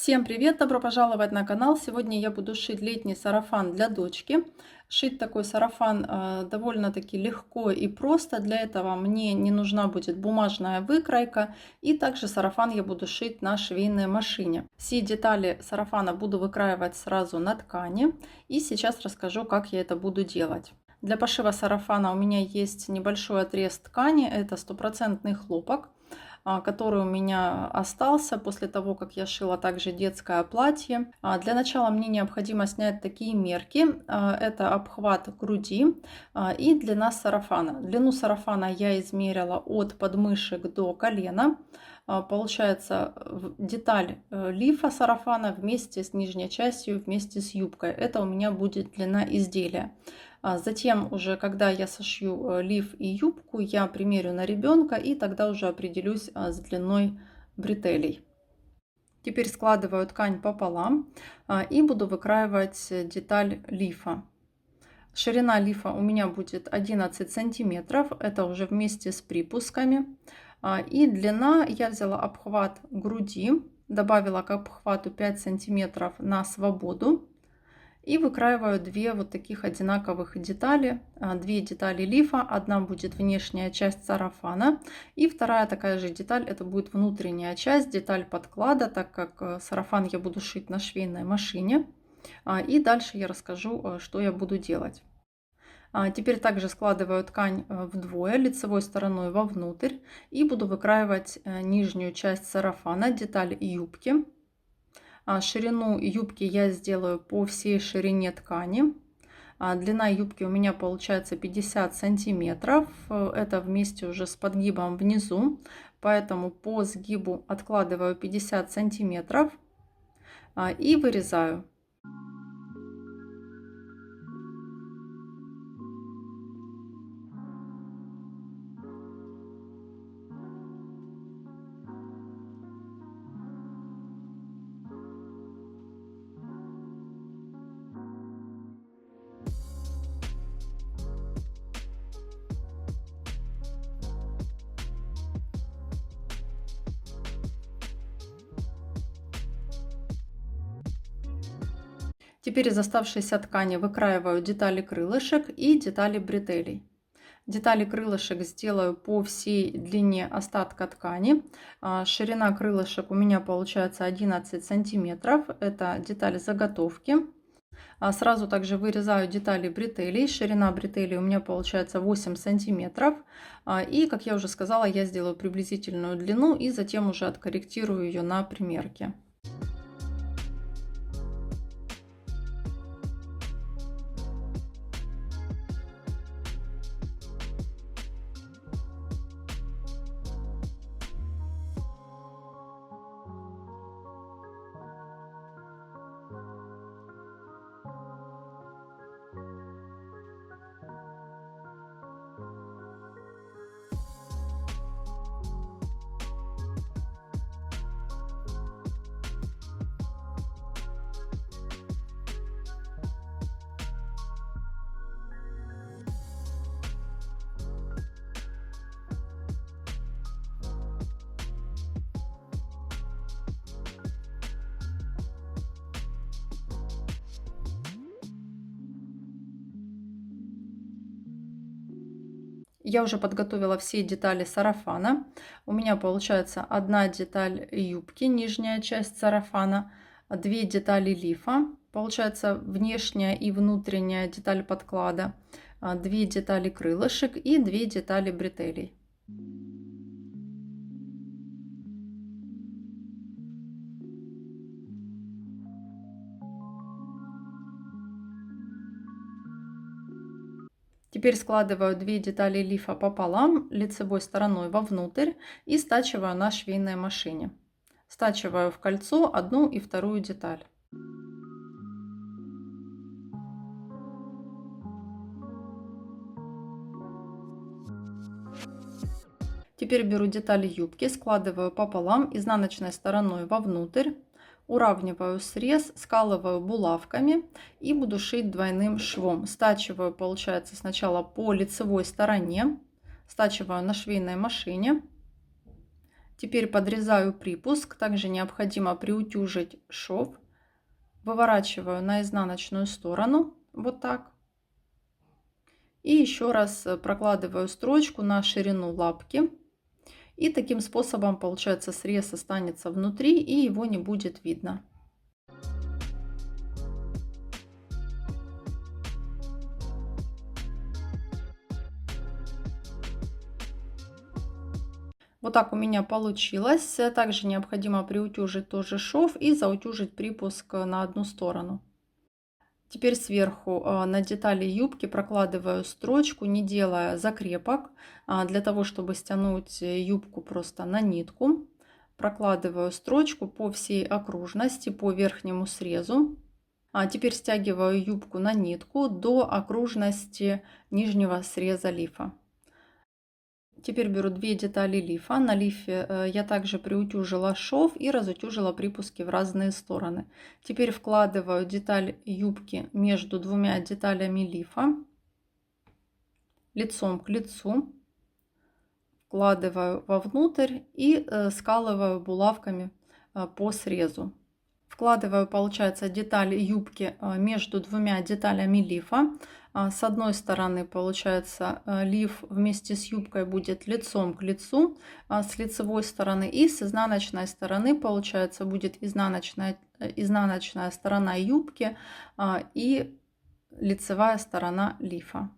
Всем привет! Добро пожаловать на канал! Сегодня я буду шить летний сарафан для дочки. Шить такой сарафан довольно-таки легко и просто. Для этого мне не нужна будет бумажная выкройка. И также сарафан я буду шить на швейной машине. Все детали сарафана буду выкраивать сразу на ткани. И сейчас расскажу, как я это буду делать. Для пошива сарафана у меня есть небольшой отрез ткани. Это стопроцентный хлопок, который у меня остался после того, как я шила также детское платье. Для начала мне необходимо снять такие мерки. Это обхват груди и длина сарафана. Длину сарафана я измерила от подмышек до колена. Получается деталь лифа сарафана вместе с нижней частью, вместе с юбкой. Это у меня будет длина изделия. Затем уже, когда я сошью лиф и юбку, я примерю на ребенка и тогда уже определюсь с длиной бретелей. Теперь складываю ткань пополам и буду выкраивать деталь лифа. Ширина лифа у меня будет 11 сантиметров, это уже вместе с припусками. И длина, я взяла обхват груди, добавила к обхвату 5 сантиметров на свободу. И выкраиваю две вот таких одинаковых детали. Две детали лифа. Одна будет внешняя часть сарафана. И вторая такая же деталь, это будет внутренняя часть, деталь подклада, так как сарафан я буду шить на швейной машине. И дальше я расскажу, что я буду делать. Теперь также складываю ткань вдвое, лицевой стороной вовнутрь. И буду выкраивать нижнюю часть сарафана, деталь юбки. Ширину юбки я сделаю по всей ширине ткани. Длина юбки у меня получается 50 сантиметров. Это вместе уже с подгибом внизу. Поэтому по сгибу откладываю 50 сантиметров и вырезаю. Теперь из оставшейся ткани выкраиваю детали крылышек и детали бретелей. Детали крылышек сделаю по всей длине остатка ткани. Ширина крылышек у меня получается 11 сантиметров. Это деталь заготовки. Сразу также вырезаю детали бретелей. Ширина бретелей у меня получается 8 сантиметров. И, как я уже сказала, я сделаю приблизительную длину и затем уже откорректирую ее на примерке. Я уже подготовила все детали сарафана. У меня получается одна деталь юбки, нижняя часть сарафана, две детали лифа, получается внешняя и внутренняя деталь подклада, две детали крылышек и две детали бретелей. Теперь складываю две детали лифа пополам, лицевой стороной вовнутрь и стачиваю на швейной машине. Стачиваю в кольцо одну и вторую деталь. Теперь беру детали юбки, складываю пополам, изнаночной стороной вовнутрь. Уравниваю срез, скалываю булавками и буду шить двойным швом. Стачиваю, получается, сначала по лицевой стороне, стачиваю на швейной машине. Теперь подрезаю припуск. Также необходимо приутюжить шов. Выворачиваю на изнаночную сторону. Вот так. И еще раз прокладываю строчку на ширину лапки. И таким способом, получается, срез останется внутри и его не будет видно. Вот так у меня получилось. Также необходимо приутюжить тоже шов и заутюжить припуск на одну сторону. Теперь сверху на детали юбки прокладываю строчку, не делая закрепок, для того, чтобы стянуть юбку просто на нитку. Прокладываю строчку по всей окружности, по верхнему срезу. Теперь стягиваю юбку на нитку до окружности нижнего среза лифа. Теперь беру 2 детали лифа. На лифе я также приутюжила шов и разутюжила припуски в разные стороны. Теперь вкладываю деталь юбки между 2 деталями лифа, лицом к лицу, вкладываю вовнутрь и скалываю булавками по срезу. Вкладываю, получается, деталь юбки между 2 деталями лифа. С одной стороны, получается, лиф вместе с юбкой будет лицом к лицу, с лицевой стороны, и с изнаночной стороны, получается, будет изнаночная сторона юбки и лицевая сторона лифа.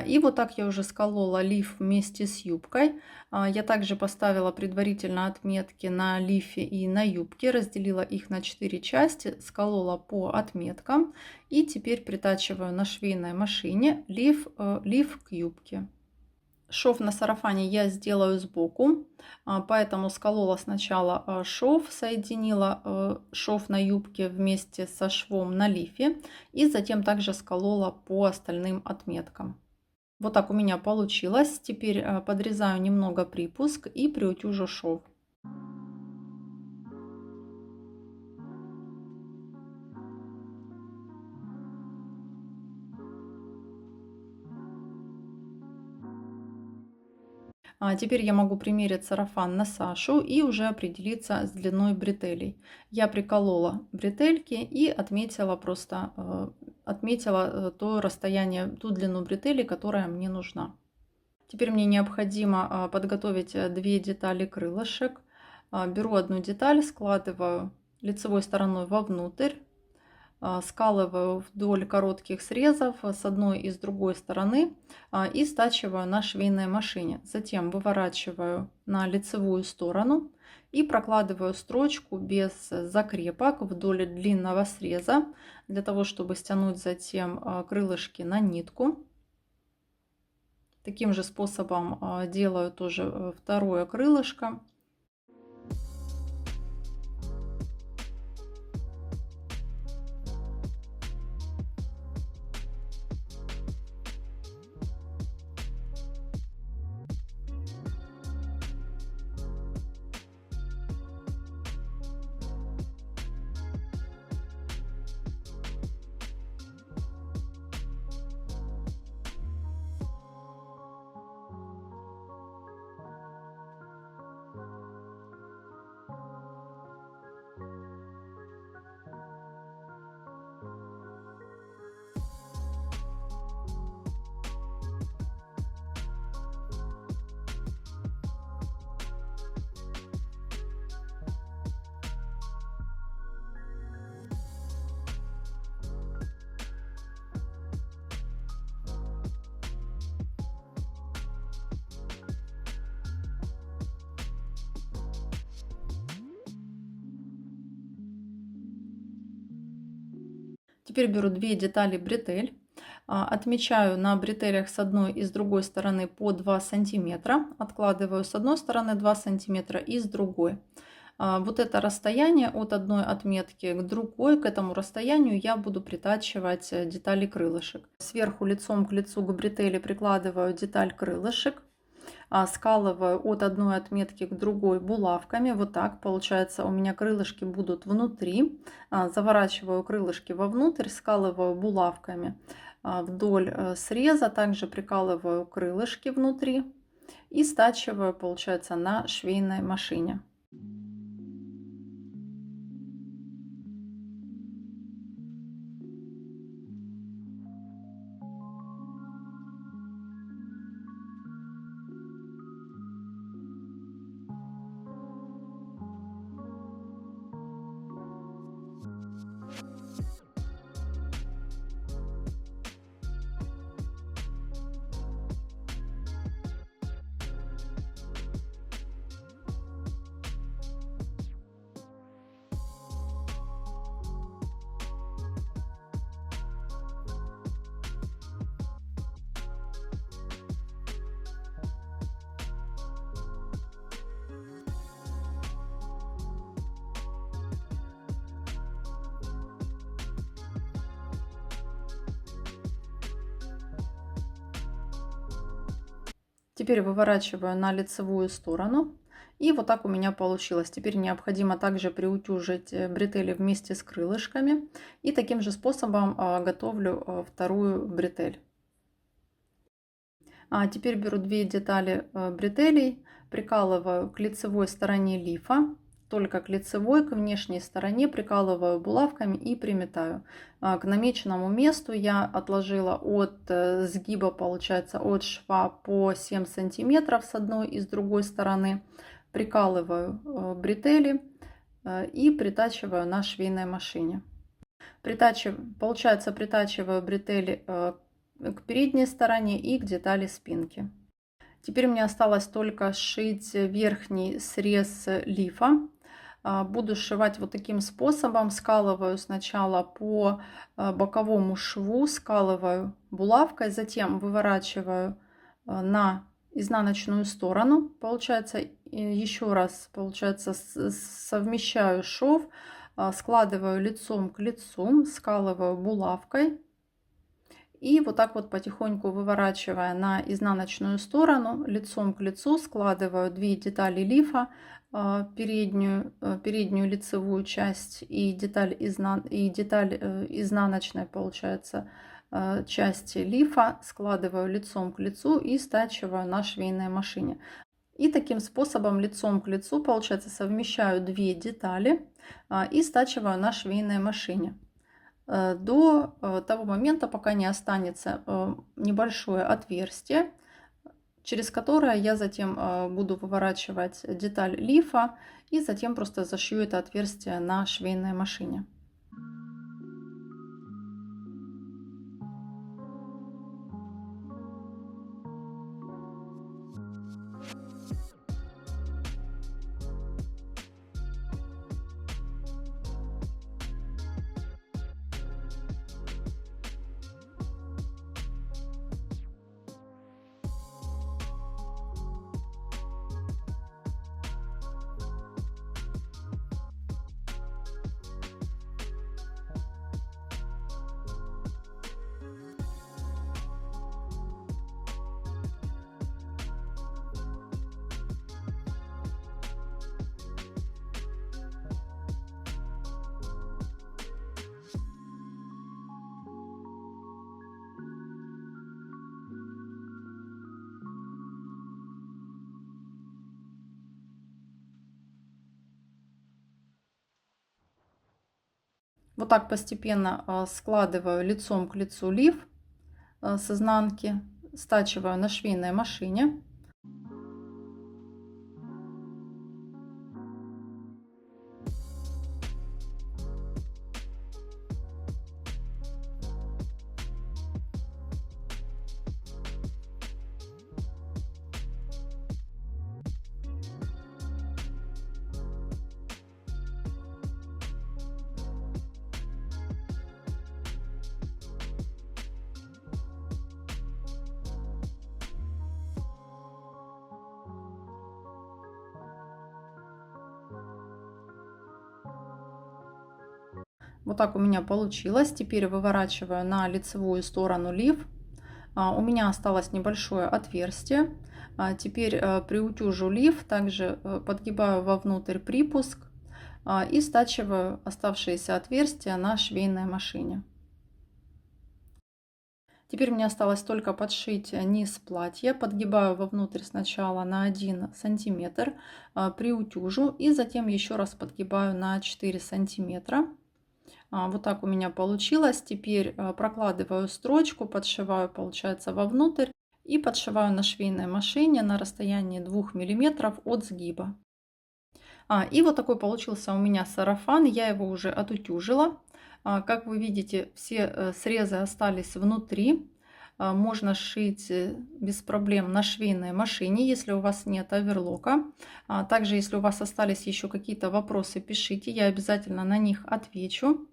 И вот так я уже сколола лиф вместе с юбкой. Я также поставила предварительно отметки на лифе и на юбке, разделила их на 4 части, сколола по отметкам и теперь притачиваю на швейной машине лиф к юбке. Шов на сарафане я сделаю сбоку, поэтому сколола сначала шов, соединила шов на юбке вместе со швом на лифе и затем также сколола по остальным отметкам. Вот так у меня получилось. Теперь подрезаю немного припуск и приутюжу шов. Теперь я могу примерить сарафан на Сашу и уже определиться с длиной бретелей. Я приколола бретельки и отметила то расстояние, ту длину бретели, которая мне нужна. Теперь мне необходимо подготовить 2 детали крылышек. Беру одну деталь, складываю лицевой стороной вовнутрь, скалываю вдоль коротких срезов с одной и с другой стороны и стачиваю на швейной машине. Затем выворачиваю на лицевую сторону и прокладываю строчку без закрепок вдоль длинного среза, для того, чтобы стянуть затем крылышки на нитку. Таким же способом делаю тоже второе крылышко. Теперь беру две детали бретель, отмечаю на бретелях с одной и с другой стороны по 2 сантиметра, откладываю с одной стороны 2 сантиметра и с другой. Вот это расстояние от одной отметки к другой, к этому расстоянию я буду притачивать детали крылышек. Сверху лицом к лицу к бретели прикладываю деталь крылышек, скалываю от одной отметки к другой булавками. Вот так получается, у меня крылышки будут внутри. Заворачиваю крылышки вовнутрь, скалываю булавками вдоль среза, также прикалываю крылышки внутри и стачиваю, получается, на швейной машине. Теперь выворачиваю на лицевую сторону. И вот так у меня получилось. Теперь необходимо также приутюжить бретели вместе с крылышками. И таким же способом готовлю вторую бретель. Теперь беру две детали бретелей, прикалываю к лицевой стороне лифа. Только к лицевой, к внешней стороне прикалываю булавками и приметаю. К намеченному месту я отложила от сгиба, получается, от шва по 7 сантиметров с одной и с другой стороны. Прикалываю бретели и притачиваю на швейной машине. Получается, притачиваю бретели к передней стороне и к детали спинки. Теперь мне осталось только сшить верхний срез лифа. Буду сшивать вот таким способом. Скалываю сначала по боковому шву, скалываю булавкой, затем выворачиваю на изнаночную сторону. Получается, еще раз, получается, совмещаю шов, складываю лицом к лицу, скалываю булавкой. И вот так вот потихоньку выворачивая на изнаночную сторону, лицом к лицу складываю две детали лифа, переднюю лицевую часть и деталь изнаночной, получается, части лифа, складываю лицом к лицу и стачиваю на швейной машине. И таким способом лицом к лицу, получается, совмещаю две детали и стачиваю на швейной машине до того момента, пока не останется небольшое отверстие, через которое я затем буду выворачивать деталь лифа и затем просто зашью это отверстие на швейной машине. Вот так постепенно складываю лицом к лицу лиф с изнанки, стачиваю на швейной машине. Вот так у меня получилось. Теперь выворачиваю на лицевую сторону лиф. У меня осталось небольшое отверстие. Теперь приутюжу лиф, также подгибаю вовнутрь припуск и стачиваю оставшиеся отверстия на швейной машине. Теперь мне осталось только подшить низ платья. Подгибаю вовнутрь сначала на 1 сантиметр, приутюжу и затем еще раз подгибаю на 4 сантиметра. Вот так у меня получилось. Теперь прокладываю строчку, подшиваю, получается, вовнутрь и подшиваю на швейной машине на расстоянии 2 мм от сгиба. И вот такой получился у меня сарафан. Я его уже отутюжила. Как вы видите, все срезы остались внутри. Можно сшить без проблем на швейной машине, если у вас нет оверлока. Также, если у вас остались еще какие-то вопросы, пишите, я обязательно на них отвечу.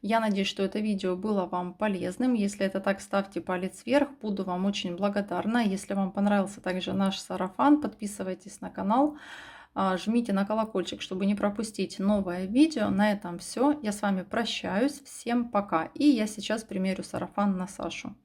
Я надеюсь, что это видео было вам полезным. Если это так, ставьте палец вверх, буду вам очень благодарна. Если вам понравился также наш сарафан, подписывайтесь на канал. Жмите на колокольчик, чтобы не пропустить новое видео. На этом все. Я с вами прощаюсь. Всем пока. И я сейчас примерю сарафан на Сашу.